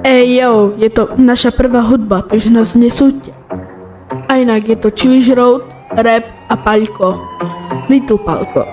Ej jo, je to naša prvá hudba, takže nás nesúďte. A inak je to Chillish Road, rap a Paľko. Little Paľko.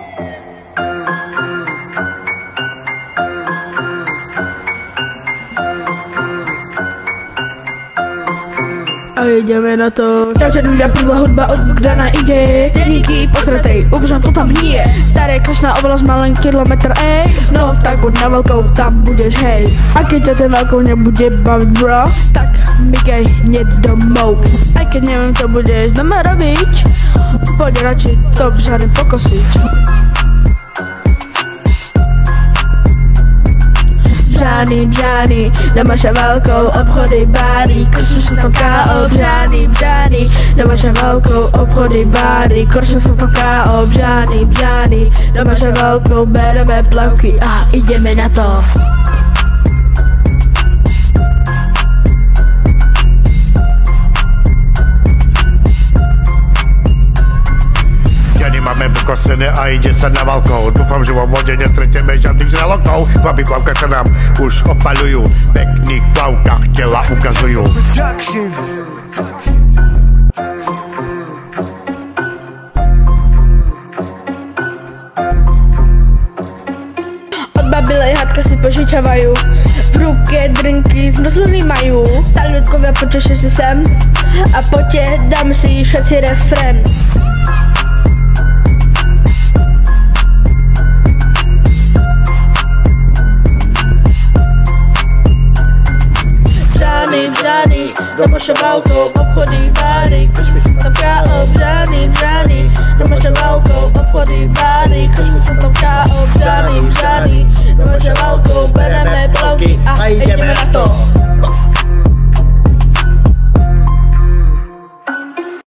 A ideme na to. Čaute ľudia, prvá hudba od Bogdana ide. Denníky posratej, ubožám to tam nie. Staré Kršná oblasť má len kilometr, ej. No tak buď na veľkou, tam budeš, hej. A keď ťa ten veľkou nebude baviť, bro, tak mykaj hneď domov. Aj keď neviem, čo budeš doma robiť, poď radšej to v žare pokosiť. Břány, doma šavalkou, obchody, báry, kršne sú tam K.O. Břány, doma šavalkou, obchody, báry, kršne sú tam K.O. Břány, doma šavalkou, bereme plavky a ideme na to. Máme pokosené a ide sa na valkou. Dúfam, že vo vode nestretneme žiadnych žralokov. Chlapi plavka sa nám už opaľujú, v pekných plavkách tela ukazujú. Od babilej hadka si požičavajú, v ruke drinky zmrzlený majú. Stále ľudkovia, počešte si sem a poďte, dáme si všetci refrén. Břány, doma šavalkou, obchody, báry, kršme sú tam K.O. Břány, doma šavalkou, obchody, báry, kršme sú tam K.O. Břány, doma šavalkou, bereme plavky a ideme na to.